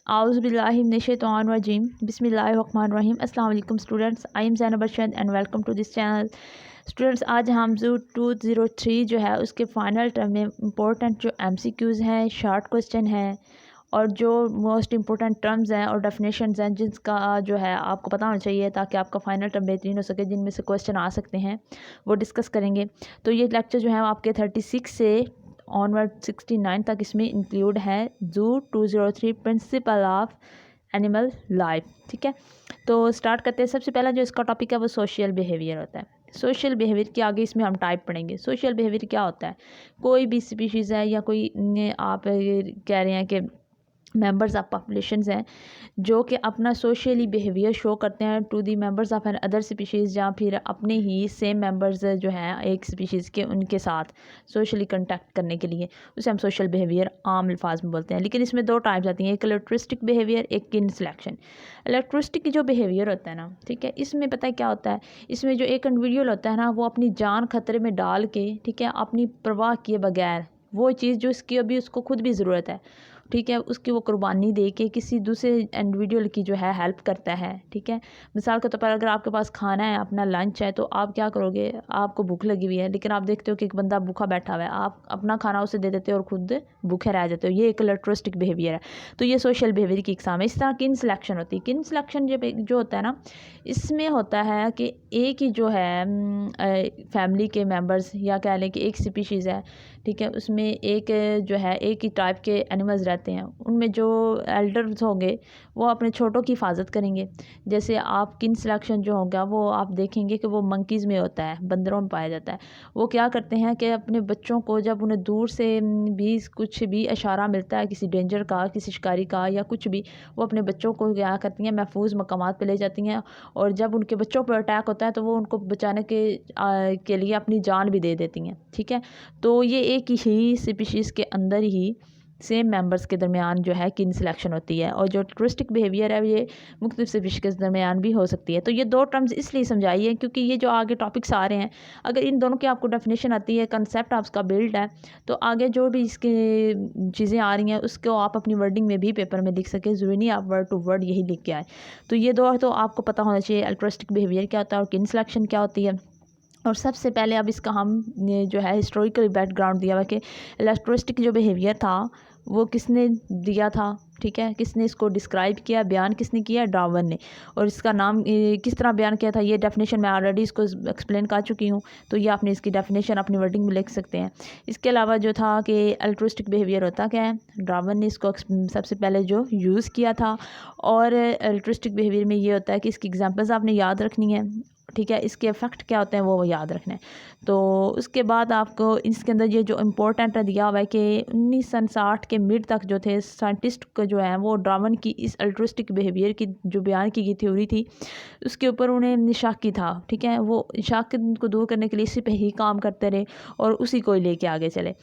Auzubillahiminash-shaytanir-rajim. Bismillahir-rahmanir-rahim. Assalamu alaikum students. I am Zainab Arshad and welcome to this channel. Students आज हम जो 203 जो है उसके फ़ाइनल टर्म में इम्पोर्टेंट जो MCQs हैं, शॉर्ट क्वेश्चन हैं और जो मोस्ट इम्पोर्टेंट टर्म्स हैं और डेफिनेशंस हैं जिसका जो है आपको पता होना चाहिए ताकि आपका फ़ाइनल टर्म बेहतरीन हो सके, जिनमें से क्वेश्चन आ सकते हैं वो डिस्कस करेंगे। तो ये लेक्चर जो है आपके 36 से ऑनवर्ड 69 तक इसमें इंक्लूड है। जू 203 प्रिंसिपल ऑफ एनिमल लाइफ। ठीक है, तो स्टार्ट करते हैं। सबसे पहला जो इसका टॉपिक है वो सोशल बिहेवियर होता है। सोशल बिहेवियर के आगे इसमें हम टाइप पढ़ेंगे। सोशल बिहेवियर क्या होता है? कोई भी स्पीशीज़ है या कोई आप कह रहे हैं कि मेंबर्स ऑफ पॉपुलेशंस हैं जो कि अपना सोशली बिहेवियर शो करते हैं to the members of another species, या फिर अपने ही सेम मेंबर्स जो हैं एक स्पीशीज़ के उनके साथ सोशली कंटेक्ट करने के लिए, उसे हम सोशल बिहेवियर आम अल्फाज में बोलते हैं। लेकिन इसमें दो टाइप्स आती हैं, एक इलेक्ट्रिस्टिक बिहेवियर, एक किन सिलेक्शन। इलेक्ट्रिस्टिक जो बिहेवियर होता है ना, ठीक है, इसमें पता है क्या होता है, इसमें जो एक इंडिविजुअल होता है ना वो अपनी जान खतरे में डाल के, ठीक है, अपनी परवाह किए बगैर वो चीज़ जो इसकी अभी उसको खुद भी ज़रूरत है, ठीक है, उसकी वो कुर्बानी दे के किसी दूसरे इंडिविजुअल की जो है हेल्प करता है। ठीक है, मिसाल के तौर पर अगर आपके पास खाना है, अपना लंच है, तो आप क्या करोगे, आपको भूख लगी हुई है लेकिन आप देखते हो कि एक बंदा भूखा बैठा हुआ है, आप अपना खाना उसे दे देते हो और खुद भूखे रह जाते हो। ये एक इलेक्ट्रिस्टिक बिहेवियर है। तो ये सोशल बिहेवियर की इकसाम है। इस तरह किन सिलेक्शन होती है। किन सिलेक्शन जो होता है ना, इसमें होता है कि एक ही जो है फैमिली के मेम्बर्स या कह लें कि एक स्पीशीज़ है, ठीक है, उसमें एक जो है एक ही टाइप के एनिमल्स रहते हैं, उनमें जो एल्डर्स होंगे वो अपने छोटों की हिफाजत करेंगे। जैसे आप किन सिलेक्शन जो होगा वो आप देखेंगे कि वो मंकीज़ में होता है, बंदरों में पाया जाता है। वो क्या करते हैं कि अपने बच्चों को जब उन्हें दूर से भी कुछ भी इशारा मिलता है किसी डेंजर का, किसी शिकारी का या कुछ भी, वो अपने बच्चों को क्या करती हैं, महफूज मकामात पे ले जाती हैं, और जब उनके बच्चों पर अटैक होता है तो वो उनको बचाने के लिए अपनी जान भी दे देती हैं। ठीक है, तो ये एक ही स्पीशीज़ के अंदर ही सेम मेंबर्स के दरमियान जो है किन सिलेक्शन होती है, और जो ट्विस्टिक बिहेवियर है ये मुख्तलिफ स्पीशीज़ के दरमियान भी हो सकती है। तो ये दो टर्म्स इसलिए समझाई है क्योंकि ये जो आगे टॉपिक्स आ रहे हैं, अगर इन दोनों की आपको डेफिनेशन आती है, कंसेप्ट आप उसका बिल्ड है, तो आगे जो भी इसके चीज़ें आ रही हैं उसको आप अपनी वर्डिंग में भी पेपर में लिख सकें। ज़रूरी नहीं आप वर्ड टू वर्ड यही लिख के आए। तो ये दो तो आपको पता होना चाहिए, अल्ट्रिस्टिक बिहेवियर क्या होता है और किन सिलेक्शन क्या होती है। और सबसे पहले अब इसका हम जो है हिस्टोरिकल बैकग्राउंड दिया हुआ कि इलेक्ट्रिस्टिक जो बिहेवियर था वो किसने दिया था, ठीक है, किसने इसको डिस्क्राइब किया, बयान किसने किया, डार्विन ने। और इसका नाम किस तरह बयान किया था, ये डेफिनेशन मैं ऑलरेडी इसको एक्सप्लेन कर चुकी हूँ, तो ये आपने इसकी डेफिनेशन अपनी वर्डिंग में लिख सकते हैं। इसके अलावा जो था कि अल्ट्रिस्टिक बिहेवियर होता क्या है, डार्विन ने इसको सबसे पहले जो यूज़ किया था। और अल्ट्रिस्टिक बिहेवियर में ये होता है कि इसकी एग्जाम्पल्स आपने याद रखनी है, ठीक है, इसके इफ़ेक्ट क्या होते हैं वो याद रखना है। तो उसके बाद आपको इसके अंदर ये जो इम्पोर्टेंट दिया हुआ है कि 1960 के मिड तक जो थे साइंटिस्ट को जो है वो डार्विन की इस अल्ट्रिस्टिक बिहेवियर की जो बयान की गई थ्योरी थी उसके ऊपर उन्हें शक की था। ठीक है, वो शक को दूर करने के लिए इसी पे ही काम करते रहे और उसी को लेके आगे चले।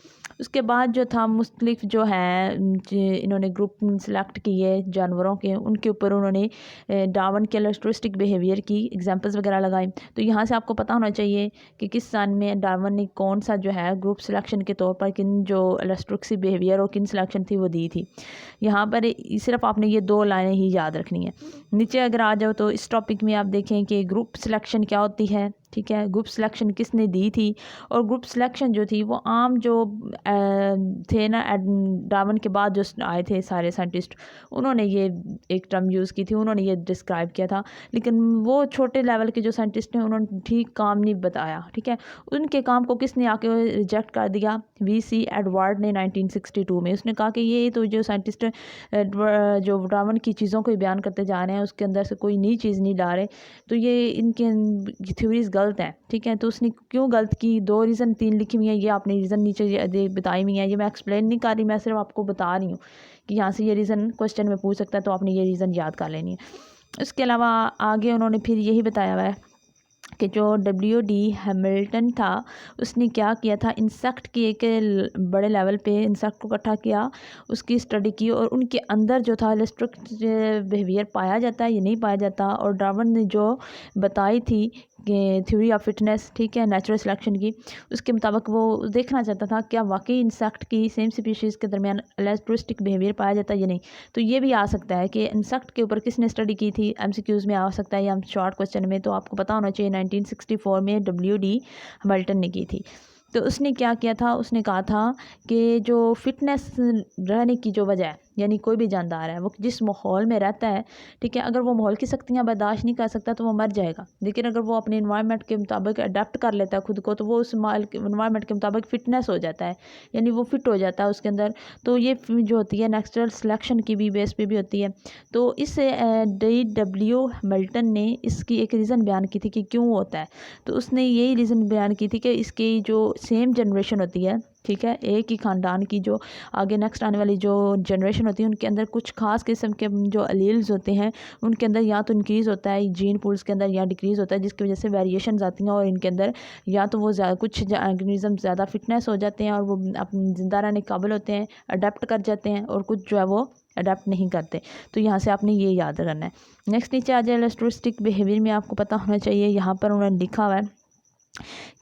उसके बाद जो था मुख्तलिफ जो है इन्होंने ग्रुप सेलेक्ट किए जानवरों के, उनके ऊपर उन्होंने डार्विन के अल्ट्रिस्टिक बिहेवियर की एग्जांपल्स वगैरह लगाई। तो यहाँ से आपको पता होना चाहिए कि किस सन में डार्विन ने कौन सा जो है ग्रुप सिलेक्शन के तौर पर किन जो अल्ट्रिस्टिक बिहेवियर और किन सिलेक्शन थी वो दी थी। यहाँ पर सिर्फ आपने ये दो लाइनें ही याद रखनी है। नीचे अगर आ जाओ तो इस टॉपिक में आप देखें कि ग्रुप सिलेक्शन क्या होती है। ठीक है, ग्रुप सिलेक्शन किसने दी थी, और ग्रुप सिलेक्शन जो थी वो आम जो थे ना डार्विन के बाद जो आए थे सारे साइंटिस्ट, उन्होंने ये एक टर्म यूज़ की थी, उन्होंने ये डिस्क्राइब किया था, लेकिन वो छोटे लेवल के जो साइंटिस्ट हैं उन्होंने ठीक काम नहीं बताया। ठीक है, उनके काम को किसने आके रिजेक्ट कर दिया, वीसी एडवर्ड ने 1962 में। उसने कहा कि ये तो जो साइंटिस्ट जो डार्विन की चीज़ों को बयान करते जा रहे हैं उसके अंदर से कोई नई चीज़ नहीं ला रहे, तो ये इनकी थ्योरीज गलत है। ठीक है, तो उसने क्यों गलत की, दो रीज़न तीन लिखी हुई है, ये आपने रीज़न नीचे बताई हुई है, ये मैं एक्सप्लेन नहीं कर रही, मैं सिर्फ आपको बता रही हूँ कि यहाँ से ये रीज़न क्वेश्चन में पूछ सकता है, तो आपने ये रीज़न याद कर लेनी है। उसके अलावा आगे उन्होंने फिर यही बताया हुआ है कि जो W.D. हैमिल्टन था उसने क्या किया था, इंसेक्ट की एक बड़े लेवल पे इंसेक्ट को इकट्ठा किया, उसकी स्टडी की, और उनके अंदर जो था इलेक्ट्रिक बिहेवियर पाया जाता है या नहीं पाया जाता, और डार्विन ने जो बताई थी थ्योरी ऑफ फिटनेस, ठीक है, नेचुरल सिलेक्शन की, उसके मुताबिक वो देखना चाहता था क्या वाकई इंसेक्ट की सेम स्पीशीज़ के दरमियान एल्ट्रुइस्टिक बिहेवियर पाया जाता है या नहीं। तो ये भी आ सकता है कि इंसेक्ट के ऊपर किसने स्टडी की थी, एमसीक्यूज़ में आ सकता है या शॉर्ट क्वेश्चन में। तो आपको पता होना चाहिए 1964 में WD हैमिल्टन ने की थी। तो उसने क्या किया था, उसने कहा था कि जो फिटनेस रहने की जो वजह है, यानी कोई भी जानदार है वो जिस माहौल में रहता है, ठीक है, अगर वो माहौल की शक्तियाँ बर्दाश्त नहीं कर सकता तो वो मर जाएगा। लेकिन अगर वो अपने इन्वायरमेंट के मुताबिक अडेप्ट कर लेता है खुद को, तो वो उस इन्वायरमेंट के मुताबिक फ़िटनेस हो जाता है, यानी वो फिट हो जाता है उसके अंदर। तो ये जो होती है नेचुरल सिलेक्शन की भी बेस पे भी होती है। तो इस DW हैमिल्टन ने इसकी एक रीज़न बयान की थी कि क्यों होता है। तो उसने यही रीज़न बयान की थी कि इसकी जो सेम जनरेशन होती है, ठीक है, एक ही ख़ानदान की जो आगे नेक्स्ट आने वाली जो जनरेशन होती है, उनके अंदर कुछ खास किस्म के जो अलील्स होते हैं, उनके अंदर या तो इंक्रीज़ होता है जीन पूल्स के अंदर या डिक्रीज़ होता है, जिसकी वजह से वेरिएशंस आती हैं और इनके अंदर या तो वो कुछ ऑर्गेनिज्म ज़्यादा फिटनेस हो जाते हैं और वो अपने ज़िंदा रहने के काबिल होते हैं, अडेप्ट कर जाते हैं, और कुछ जो है वो अडेप्ट नहीं करते। तो यहाँ से आपने ये याद करना है। नेक्स्ट नीचे आ जाए एल्ट्रुइस्टिक बिहेवियर में, आपको पता होना चाहिए, यहाँ पर उन्होंने लिखा हुआ है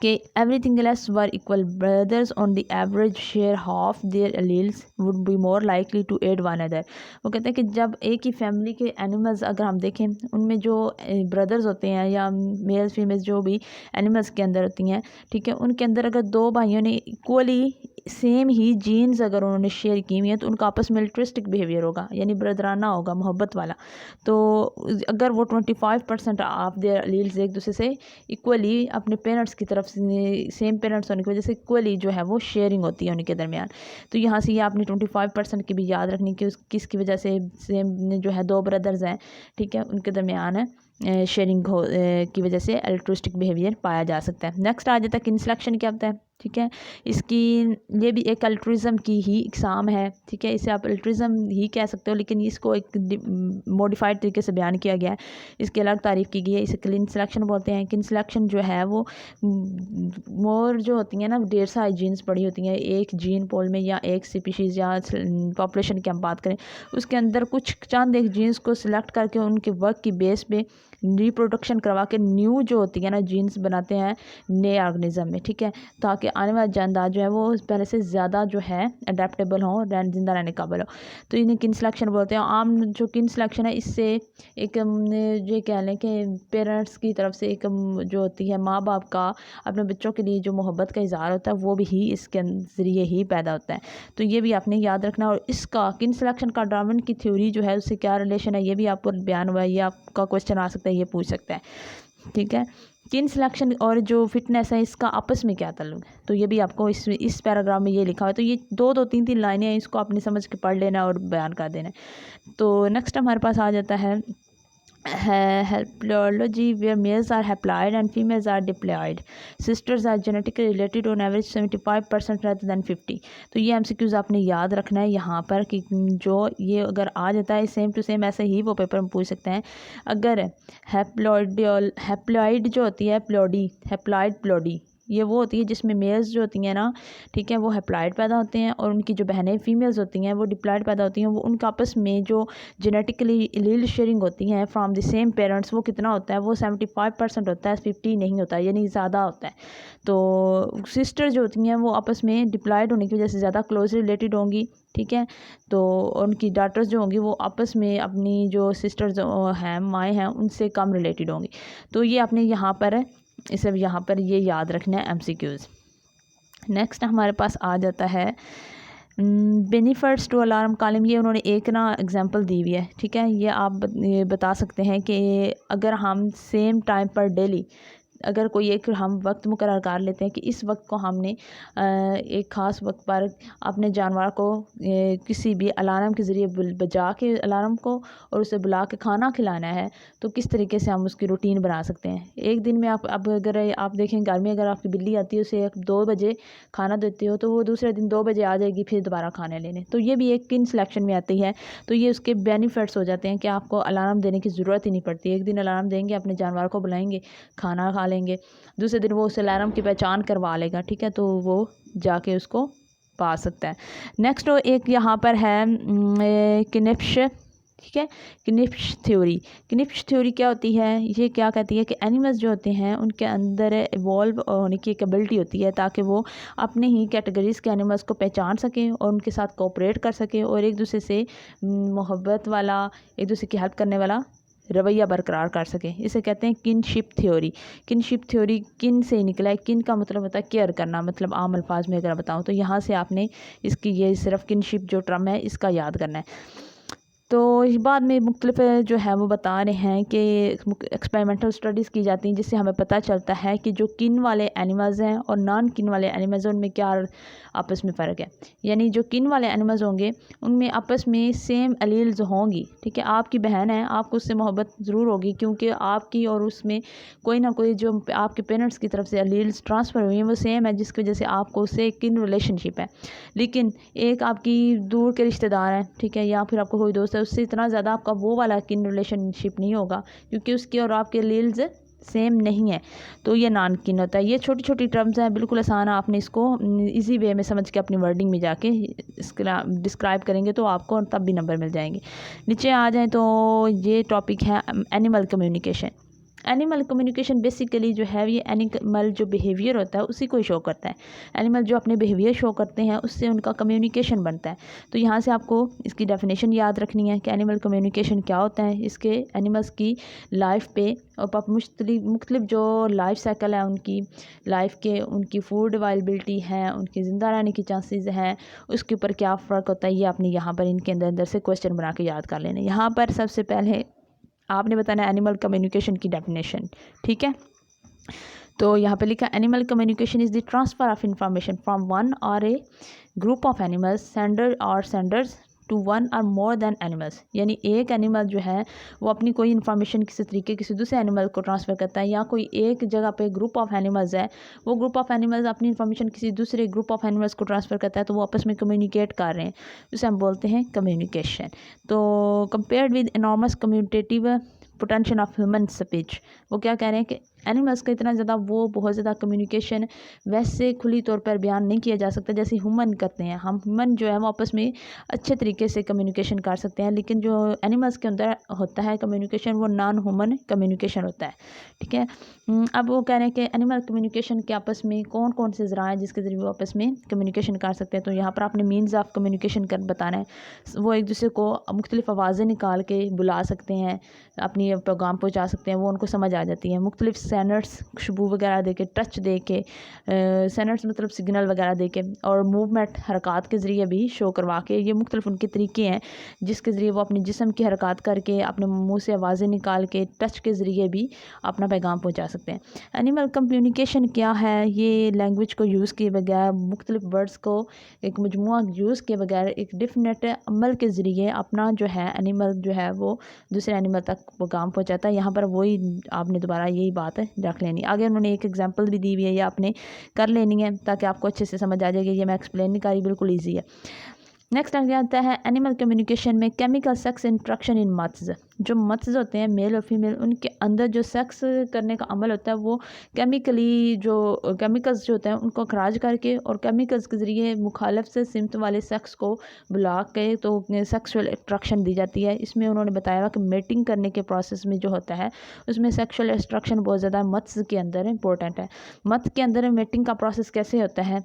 कि everything else were equal, brothers on the average share half their alleles would be more likely to aid one another. वो कहते हैं कि जब एक ही फैमिली के एनिमल्स अगर हम देखें, उनमें जो ब्रदर्स होते हैं या मेल्स फीमेल्स जो भी एनिमल्स के अंदर होती हैं, ठीक है, उनके अंदर अगर दो भाइयों ने इक्वली सेम ही जीन्स अगर उन्होंने शेयर की हुई हैं, तो उनका आपस में एल्ट्रुइस्टिक बिहेवियर होगा, यानी ब्रदराना होगा, मोहब्बत वाला। तो अगर वो 25% ऑफ देयर एलील्स एक दूसरे से इक्वली अपने पेरेंट्स की तरफ से सेम पेरेंट्स होने की वजह से इक्वली जो है वो शेयरिंग होती है उनके दरमियान। तो यहाँ से ये आपने 25% की भी याद रखनी कि किसकी वजह से सेम जो है दो ब्रदर्स हैं, ठीक है, उनके दरमियान शेयरिंग की वजह से एल्ट्रुइस्टिक बिहेवियर पाया जा सकता है। नेक्स्ट आ जाता है किन सिलेक्शन क्या होता है, ठीक है, इसकी ये भी एक अल्ट्रुइज़म की ही इकसाम है, ठीक है, इसे आप अल्ट्रुइज़म ही कह सकते हो, लेकिन इसको एक मॉडिफाइड तरीके से बयान किया गया है, इसकी अलग तारीफ़ की गई है, इसे किन सिलेक्शन बोलते हैं। किन सिलेक्शन जो है वो मोर जो होती हैं ना, ढेर सारी जीन्स पड़ी होती हैं एक जीन पोल में या एक स्पीशीज़ या पॉपुलेशन की हम बात करें, उसके अंदर कुछ चंद एक जीन्स को सिलेक्ट करके उनके वर्क की बेस पे रिप्रोडक्शन करवा के न्यू जो होती है ना जीन्स बनाते हैं नए ऑर्गेनिज्म में, ठीक है, ताकि आने वाला जानदार जो है वो पहले से ज़्यादा जो है अडेप्टेबल हो, जिंदा रहने काबिल हो। तो इन्हें किन सिलेक्शन बोलते हैं। आम जो किन सिलेक्शन है, इससे एक ये कह लें कि पेरेंट्स की तरफ से एक जो होती है माँ बाप का अपने बच्चों के लिए जो मोहब्बत का इजहार होता है, वो भी ही इसके ज़रिए ही पैदा होता है। तो ये भी आपने याद रखना। और इसका किन सिलेक्शन का डार्विन की थ्योरी जो है उससे क्या रिलेशन है, ये भी आपको बयान हुआ है, ये आपका क्वेश्चन आ सकता है, ये पूछ सकता है, ठीक है। किन सिलेक्शन और जो फिटनेस है इसका आपस में क्या ताल्लुक है, तो ये भी आपको इस पैराग्राफ में ये लिखा हुआ है। तो ये दो तीन लाइनें हैं, इसको आपने समझ के पढ़ लेना और बयान कर देना। तो नेक्स्ट हमारे पास आ जाता है haplology, where males are haploid and females are diploid, sisters are genetically related on average 75% rather than 50। तो ये एमसीक्यूज आपने याद रखना है यहाँ पर कि जो ये अगर आ जाता है सेम टू सेम ऐसे ही वो पेपर में पूछ सकते हैं। अगर हैप्लॉइड जो होती है हैप्लॉइड प्लोडी, ये वो होती है जिसमें मेल्स जो होती हैं ना, ठीक है, वो हैप्लॉइड पैदा होते हैं और उनकी जो बहनें फीमेल्स होती हैं वो डिप्लॉइड पैदा होती हैं। वो उनका आपस में जो जेनेटिकली एलील शेयरिंग होती हैं फ्रॉम द सेम पेरेंट्स, वो कितना होता है, वो 75% होता है, 50 नहीं होता, यानी ज़्यादा होता है। तो सिस्टर जो होती हैं वो आपस में डिप्लॉइड होने की वजह से ज़्यादा क्लोज रिलेटेड होंगी, ठीक है। तो उनकी डॉटर्स जो होंगी वो आपस में अपनी जो सिस्टर्स हैं माएँ हैं उनसे कम रिलेटेड होंगी। तो ये आपने यहाँ पर इसे यहाँ पर ये याद रखना है एमसीक्यूज़। नेक्स्ट हमारे पास आ जाता है बेनिफिट्स टू अलार्म कॉलम। ये उन्होंने एक ना एग्जांपल दी हुई है, ठीक है, ये आप बता सकते हैं कि अगर हम सेम टाइम पर डेली अगर कोई एक हम वक्त मुकर्रर कर लेते हैं कि इस वक्त को हमने एक ख़ास वक्त पर अपने जानवर को किसी भी अलार्म के ज़रिए बजा के अलार्म को और उसे बुला के खाना खिलाना है, तो किस तरीके से हम उसकी रूटीन बना सकते हैं। एक दिन में आप अब अगर आप देखें घर में अगर आपकी बिल्ली आती है उसे 2 बजे खाना देते हो तो वो दूसरे दिन 2 बजे आ जाएगी फिर दोबारा खाने लेने। तो ये भी एक किन सिलेक्शन में आती है। तो ये उसके बेनिफिट्स हो जाते हैं कि आपको अलार्म देने की ज़रूरत ही नहीं पड़ती। एक दिन अलार्म देंगे, अपने जानवर को बुलाएंगे, खाना खा लेंगे, दूसरे दिन वो उस अलार्म की पहचान करवा लेगा, ठीक है, तो वो जाके उसको पा सकता है। नेक्स्ट एक यहाँ पर है किनेप्श ठीक है। क्निप्श थ्योरी क्या होती है? ये क्या कहती है कि एनिमल्स जो होते हैं उनके अंदर इवॉल्व होने की एक एबिलिटी होती है ताकि वो अपने ही कैटेगरीज़ के एनिमल्स को पहचान सकें और उनके साथ कोऑपरेट कर सकें और एक दूसरे से मोहब्बत वाला, एक दूसरे की हेल्प करने वाला रवैया बरकरार कर सकें। इसे कहते हैं किनशिप थ्योरी। किनशिप थ्योरी किन से निकला है? किन का मतलब होता है केयर करना, मतलब आम अल्फाज में अगर बताऊँ तो यहाँ से आपने इसकी ये सिर्फ किनशिप जो टर्म है इसका याद करना है। तो इस बाद में मुख्तलिफ जो है वो बता रहे हैं कि एक्सपेरिमेंटल स्टडीज़ की जाती हैं जिससे हमें पता चलता है कि जो किन वाले एनिमल्स हैं और नॉन किन वाले एनिमल्स हैं उनमें क्या आपस में फ़र्क है। यानी जो किन वाले एनिमल्स होंगे उनमें आपस में सेम एलील्स होंगी। ठीक है, आपकी बहन है, आपको उससे मोहब्बत ज़रूर होगी क्योंकि आपकी और उसमें कोई ना कोई जो आपके पेरेंट्स की तरफ से एलील्स ट्रांसफ़र हुई हैं वो सेम है, जिसकी वजह से आपको उससे किन रिलेशनशिप है। लेकिन एक आपकी दूर के रिश्तेदार हैं, ठीक है, या फिर आपको कोई दोस्त है, उससे इतना ज़्यादा आपका वो वाला किन रिलेशनशिप नहीं होगा क्योंकि उसके और आपके एलील्स सेम नहीं है, तो ये नॉन किन होता है। ये छोटी छोटी टर्म्स हैं, बिल्कुल आसान है, आपने इसको इजी वे में समझ के अपनी वर्डिंग में जाके इसका डिस्क्राइब करेंगे तो आपको तब भी नंबर मिल जाएंगे। नीचे आ जाएं तो ये टॉपिक है animal communication. Animal communication basically जो है ये एनिमल जो बिहेवियर होता है उसी को शो करता है। एनिमल जो अपने बिहेवियर शो करते हैं उससे उनका कम्युनिकेशन बनता है। तो यहाँ से आपको इसकी डेफिनेशन याद रखनी है कि एनिमल कम्युनिकेशन क्या होता है। इसके एनिमल्स की लाइफ पे और मुख्तलिफ जो लाइफ साइकिल है उनकी लाइफ के, उनकी फूड अवेलेबिलिटी है, उनकी ज़िंदा रहने की चांसेस हैं, उसके ऊपर क्या फ़र्क होता है, ये आपने यहाँ पर इनके अंदर से क्वेश्चन बना के याद कर लेना। यहाँ पर सबसे पहले आपने बताना एनिमल कम्युनिकेशन की डेफिनेशन। ठीक है, तो यहाँ पे लिखा animal communication is the transfer of information from one और ए ग्रुप ऑफ एनिमल्स सेंडर और सेंडर्स टू वन और मोर देन एनिमल्स। यानी एक एनिमल जो है वो अपनी कोई इन्फॉर्मेशन किसी तरीके किसी दूसरे एनिमल को ट्रांसफ़र करता है, या कोई एक जगह पे ग्रुप ऑफ एनिमल्स है, वो ग्रुप ऑफ एनिमल्स अपनी इन्फॉर्मेशन किसी दूसरे ग्रुप ऑफ एनिमल्स को ट्रांसफ़र करता है, तो वो आपस में कम्युनिकेट कर रहे हैं, जिसे हम बोलते हैं कम्युनिकेशन। तो compared with enormous commutative potential of human speech, वो क्या कह रहे हैं कि एनिमल्स का इतना ज़्यादा वो बहुत ज़्यादा कम्युनिकेशन वैसे खुली तौर पर बयान नहीं किया जा सकता जैसे ह्यूमन करते हैं। हम ह्यूमन जो है वो आपस में अच्छे तरीके से कम्युनिकेशन कर सकते हैं, लेकिन जो एनिमल्स के अंदर होता है कम्युनिकेशन वो नॉन ह्यूमन कम्युनिकेशन होता है। ठीक है, अब वो कह रहे हैं कि एनिमल कम्युनिकेशन के आपस में कौन कौन से ज़राए हैं जिसके ज़रिए वो आपस में कम्युनिकेशन कर सकते हैं। तो यहाँ पर आपने मीन्स ऑफ कम्युनिकेशन कर बताना है। वो एक दूसरे को मुख्तलिफ आवाज़ें निकाल के बुला सकते हैं, अपनी पैगाम पहुँचा सकते हैं, वो उनको समझ आ जाती है। मुख्तलिफ सैनर्स खुशबू वगैरह दे के, टच दे के, सैनर्स मतलब सिग्नल वगैरह दे के, और मूवमेंट हरकत के ज़रिए भी शो करवा के, ये मुख्तलिफ उनके तरीके हैं जिसके ज़रिए वो अपने जिस्म की हरकत करके, अपने मुँह से आवाज़ें निकाल के, टच के ज़रिए भी अपना पैगाम पहुँचा सकते हैं। एनिमल कम्युनिकेशन क्या है? ये लैंग्वेज को यूज़ किए बगैर, मुख्तलिफ वर्ड्स को एक मजमुआ यूज़ किए बगैर एक डिफिनेट अमल के ज़रिए अपना जो है एनिमल जो है वो दूसरे एनिमल तक पैगाम पहुँचाता है। यहाँ पर वही आपने दोबारा यही बात है रख लेनी। आगे उन्होंने एक एग्जांपल भी दी हुई है, ये आपने कर लेनी है ताकि आपको अच्छे से समझ आ जाएगी। ये मैं एक्सप्लेन नहीं कर रही, बिल्कुल ईजी है। नेक्स्ट आगे आता है एनिमल कम्युनिकेशन में केमिकल सेक्स इंट्रैक्शन इन मत्स। जो मत्स होते हैं मेल और फीमेल, उनके अंदर जो सेक्स करने का अमल होता है वो केमिकली जो केमिकल्स जो होते हैं उनको खराज करके और केमिकल्स के ज़रिए मुखालिफ से सिम्त वाले सेक्स को बुला के तो सेक्सुअल अट्रैक्शन दी जाती है। इसमें उन्होंने बताया कि मेटिंग करने के प्रोसेस में जो होता है उसमें सेक्सुअल अट्रैक्शन बहुत ज़्यादा मत्स के अंदर इंपॉर्टेंट है। मत्स के अंदर मेटिंग का प्रोसेस कैसे होता है,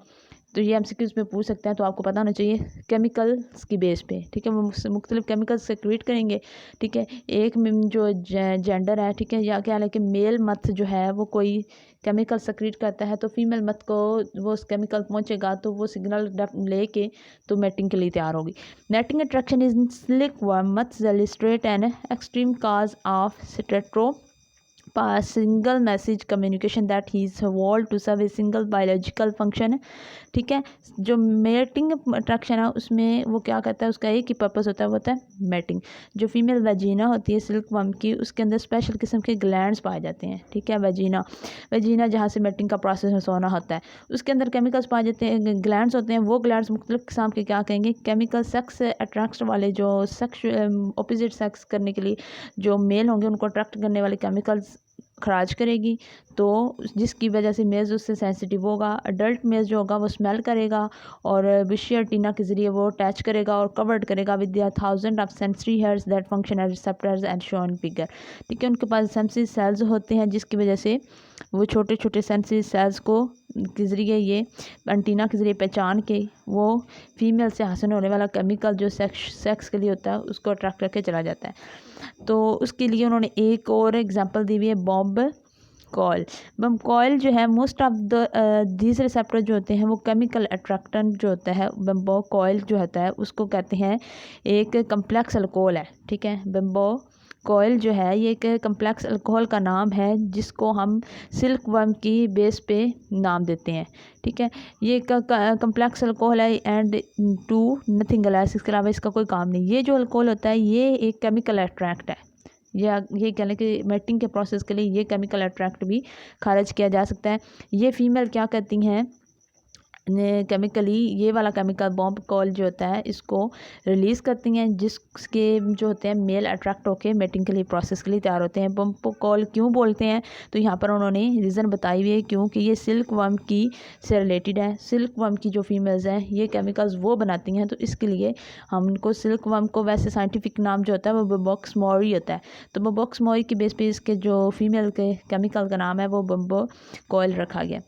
तो ये एमसीक्यूज़ में पूछ सकते हैं, तो आपको पता होना चाहिए केमिकल्स की बेस पे। ठीक है, वो मुख्तलिफ केमिकल्स सेक्रेट करेंगे। ठीक है, एक जो जेंडर है, ठीक है, या क्या है कि मेल मत जो है वो कोई केमिकल सेक्रेट करता है, तो फीमेल मत को वो उस केमिकल पहुंचेगा तो वो सिग्नल लेके तो मैटिंग के लिए तैयार होगी। Mating attraction is silk worm moths illustrate an extreme case of stereo single message communication that he is evolved to serve a single biological function है। ठीक है, जो मेटिंग अट्रैक्शन है उसमें वो क्या करता है, उसका एक ही पर्पस होता है, वो होता है मेटिंग। जो फीमेल वेजिना होती है सिल्क वर्म की, उसके अंदर स्पेशल किस्म के ग्लैंड्स पाए जाते हैं। ठीक है, वेजिना जहाँ से मेटिंग का प्रोसेस होना होता है उसके अंदर केमिकल्स पाए जाते हैं, ग्लैंड्स होते हैं। वो ग्लैंड्स मुख्तलिफ किस्म के क्या कहेंगे केमिकल सेक्स अट्रैक्ट वाले, जो सेक्स अपोजिट सेक्स करने के लिए जो मेल होंगे उनको अट्रैक्ट करने वाले केमिकल्स खराज करेगी, तो जिसकी वजह से मेज़ उससे सेंसिटिव होगा। अडल्ट मेज़ जो होगा वो स्मेल करेगा और विशियर टीना के ज़रिए वो अटैच करेगा और कवर्ड करेगा with the 1000 of sensory hairs that function as receptors and shown figure. ठीक है, उनके पास सेंसरी सेल्स होते हैं जिसकी वजह से वो छोटे छोटे सेंसरी सेल्स को के ज़रिए ये एंटीना के ज़रिए पहचान के वो फीमेल से हासिल होने वाला केमिकल जो सेक्स के लिए होता है उसको अट्रैक्ट करके चला जाता है। तो उसके लिए उन्होंने एक और एग्जांपल दी हुई है बॉम्ब कॉयल। बॉम्ब कॉयल जो है most of the these receptor जो होते हैं वो केमिकल अट्रैक्टेंट जो होता है बॉम्ब कॉयल जो होता है उसको कहते हैं एक कम्प्लेक्स अल्कोहल है। ठीक है, बॉम्ब कॉयल जो है ये एक कम्प्लेक्स अल्कोहल का नाम है जिसको हम सिल्क वर्म की बेस पे नाम देते हैं। ठीक है, ये कम्प्लेक्स अल्कोहल है एंड टू नथिंग एल्स, इसके अलावा इसका कोई काम नहीं। ये जो अल्कोहल होता है ये एक केमिकल अट्रैक्ट है, या ये कह लें कि मेटिंग के प्रोसेस के लिए ये केमिकल अट्रैक्ट भी खारिज किया जा सकता है। ये फीमेल क्या करती हैं केमिकली, ये वाला केमिकल बॉम्ब कॉल जो होता है इसको रिलीज़ करती हैं जिसके जो होते हैं मेल अट्रैक्ट होकर मेटिंग के लिए प्रोसेस के लिए तैयार होते हैं। बॉम्ब कॉल क्यों बोलते हैं तो यहाँ पर उन्होंने रीज़न बताई हुई है क्योंकि ये सिल्क वर्म की से रिलेटेड है। सिल्क वर्म की जो फीमेल्स हैं ये केमिकल्स वो बनाती हैं, तो इसके लिए हम उनको सिल्क वर्म को वैसे साइंटिफिक नाम जो होता है वो बॉम्बॉक्स मोरी होता है। तो बॉम्बॉक्स मोरी की बेस पे इसके जो फीमेल के केमिकल का नाम है वो बॉम्बो कॉयल रखा गया।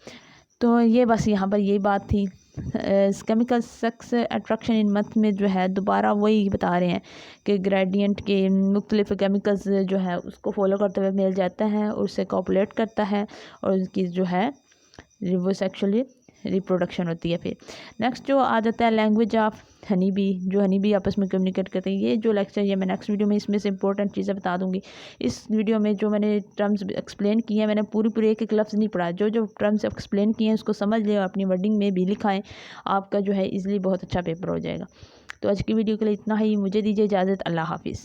तो ये बस यहाँ पर यही बात थी। केमिकल सेक्स अट्रैक्शन इन मथ में जो है दोबारा वही बता रहे हैं कि ग्रेडियंट के मुख्तलिफ केमिकल्स जो है उसको फॉलो करते हुए मेल जाता है और उससे कॉपुलेट करता है और उसकी जो है वो सेक्सुअली रिप्रोडक्शन होती है। फिर नेक्स्ट जो आ जाता है लैंग्वेज ऑफ हनी बी, जो हनी बी आपस में कम्युनिकेट करते हैं। ये जो लेक्चर ये मैं नेक्स्ट वीडियो में इसमें से इंपॉर्टेंट चीज़ें बता दूंगी। इस वीडियो में जो मैंने टर्म्स एक्सप्लेन किए हैं मैंने पूरी एक लफ्ज़ नहीं पढ़ा, जो जो टर्म्स एक्सप्लेन किए हैं उसको समझ लिया, अपनी वर्डिंग में भी लिखाएं, आपका जो है इजली बहुत अच्छा पेपर हो जाएगा। तो आज की वीडियो के लिए इतना ही, मुझे दीजिए इजाज़त, अल्लाह हाफिज़।